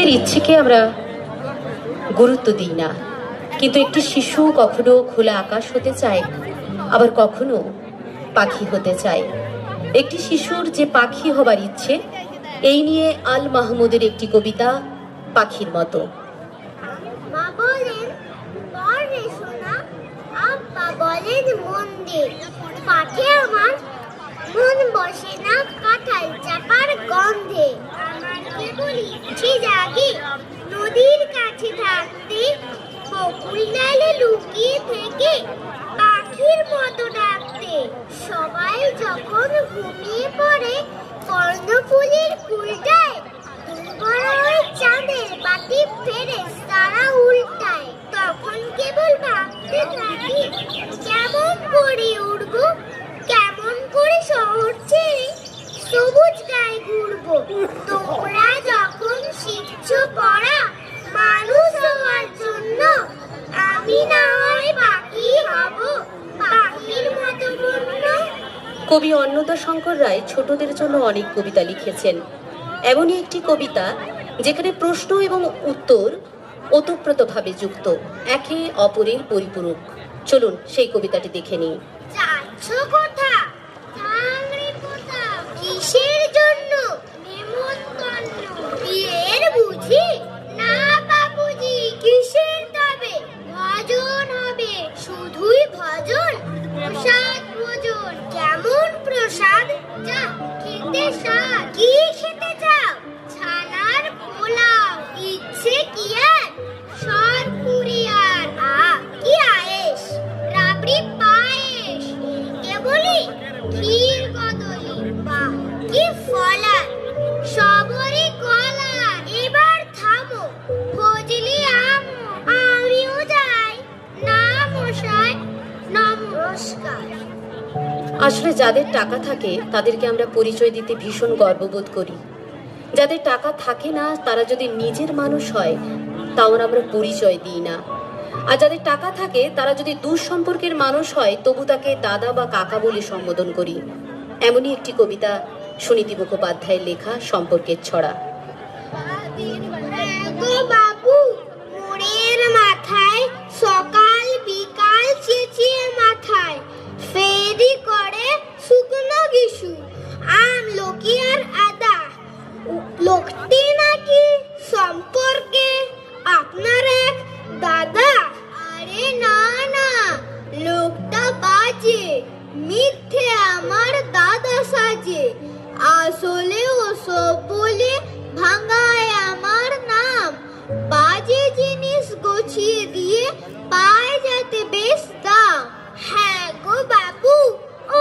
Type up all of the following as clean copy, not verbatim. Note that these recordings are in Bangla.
তাদের ইচ্ছেকে আমরা গুরুত্ব দিই না, কিন্তু একটি শিশু কখনো খোলা আকাশ হতে চায়, আবার কখনো পাখি হতে চায়। একটি শিশুর যে পাখি হবার ইচ্ছে, এই নিয়ে আল মাহমুদের একটি কবিতা পাখির মতো। মা বলেন পড়ে শোনা, আব্বা বলেন মন দে, পাখি আমার মন বসে না কাঁঠাল চাপার গন্ধে। আমার কেবলই ইচ্ছে জাগে নদীর কাছে থাকতে, বকুল ডালে লুকিয়ে থেকে পাখির মতো ডাকতে। সবাই যখন ঘুমিয়ে পড়ে কর্ণফুলের ফুলটায়, ওই চাঁদের বাতি ফেরে তারা উল্টায়। তখন কেবল ভাবতে থাকি কেমন করে উড়বো, কেমন করে শহর ছেড়ে সবুজ গায়ে ঘুরবো। তোমরা যখন শিখছো পড়া মানুষ হওয়ার জন্য, আমি না হয় পাখি হব পাখির মতো বন্য। কবি অন্নদাশঙ্কর রায় ছোটদের জন্য অনেক কবিতা লিখেছেন। এমনই একটি কবিতা যেখানে প্রশ্ন এবং উত্তর ওতপ্রোতভাবে যুক্ত, একে অপরের পরিপূরক। চলুন সেই কবিতাটি দেখে নিই। যাচ্ছ কোথা ভাঙড়ি পোতা, কিসের জন্য নেমন্তন্ন, বিয়ের বুঝি না বাবুজি, কিসের তবে ভজন হবে, শুধুই ভজন প্রসাদ ভোজন। কেমন প্রসাদ যা খেতে স্বাদ, কি খেতে চাও ছানার পোলাও, ইচ্ছে কি আর সরপুরি আর কি আয়েশ রাবড়ি পায়েস, কেবলই ক্ষীর কদলি বা কি ফলা সবরি কলা। এবার থামো ফজলি আমো, আমিও যাই না মশাই নমস্কার। আসলে যাদের টাকা থাকে তাদেরকে আমরা পরিচয় দিতে ভীষণ গর্ববোধ করি। যাদের টাকা থাকে না তারা যদি নিজের মানুষ হয় তাও আমরা পরিচয় দিই না। আর যাদের টাকা থাকে তারা যদি দূর সম্পর্কের মানুষ হয় তবু তাকে দাদা বা কাকা বলে সম্বোধন করি। এমনই একটি কবিতা সুনীতি মুখোপাধ্যায়ের লেখা সম্পর্কের ছড়া। বাবু মোড়ের মাথায় সকাল বিকাল চেঁচিয়ে মাথায়, ফেরি করে শুকনো গিশু আমলকি আর আদা। লোকটি নাকি সম্পর্কে আপনার এক দাদা। আরে না না, লোকটা বাজে, মিথ্যে আমার দাদা সাজে, আসলে ওসব বলে ভাঙায় আমার নাম। বাজে জিনিস গুছিয়ে দিয়ে পায় যাতে বেশ দাম। হ্যাঁ গো বাবু,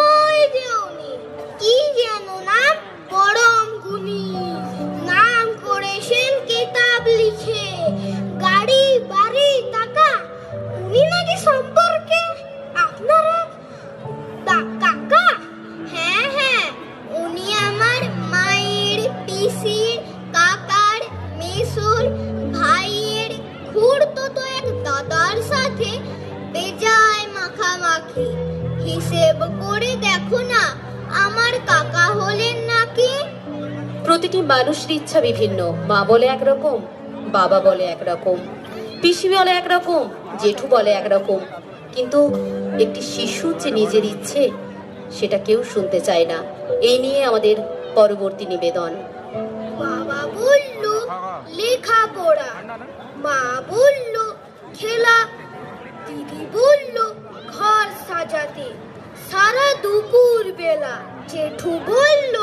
ওই যে উনি, কি যেন নাম, পরম গুণী, নাম করেছেন কিতাব লিখে, গাড়ি বাড়ি টাকা। উনি নাকি সম্পর্কে আপনার কাকা। হ্যাঁ হ্যাঁ, উনি আমার মায়ের পিসির কাকার মেসোর ভাইয়ের খুড়তো এক দাদার সাথে বেজায় মাখামাখি। হিসেব করে দেখো না, আমার কাকা হলেন নাকি। প্রতিটি মানুষের ইচ্ছা বিভিন্ন। মা বলে একরকম, বাবা বলে একরকম, পিসি বলে একরকম, জেঠু বলে একরকম, কিন্তু একটি শিশুর যে নিজের ইচ্ছে সেটা কেউ শুনতে চায় না। এই নিয়ে আমাদের পরবর্তী নিবেদন। বাবা বলল লেখাপড়া, মা বলল খেলা, দিদি বলল ঘর সাজাতে সারা দুপুর বেলা, জেঠু বলল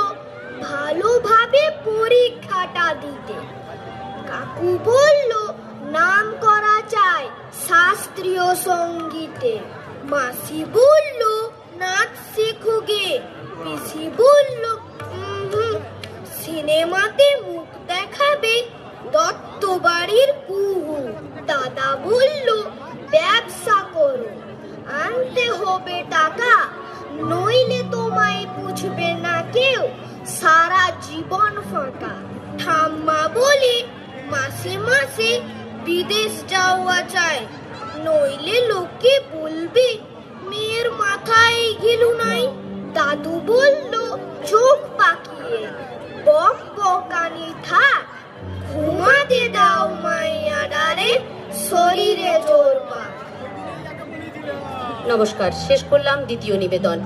ভালোভাবে পরীক্ষাটা দিতে, কাকু বলল নাম করা চাই শাস্ত্রীয় সঙ্গীতে, মাসি বলল নাচ শেখো গে, পিসি বলল সিনেমাতে মুখ দেখাবে দত্ত বাড়ির কুহু, দাদা বলল ব্যবসা করো, আনতে হবে টাকা, নইলে তোমায় বুঝবে না কেউ, সারা জীবন ফাঁকা। ঠাম্মা বলে মাসে মাসে বিদেশ যাওয়া চাই, নইলে লোকে বলবে মেয়ের মাথায় ঘিলু নাই। দাদু বলল চোখ পাকিয়ে বক বকানি থাক, ঘুমাতে দাও মাইয়া ডারে, শরীরে জোর পা। নমস্কার, শেষ করলাম দ্বিতীয় নিবেদন।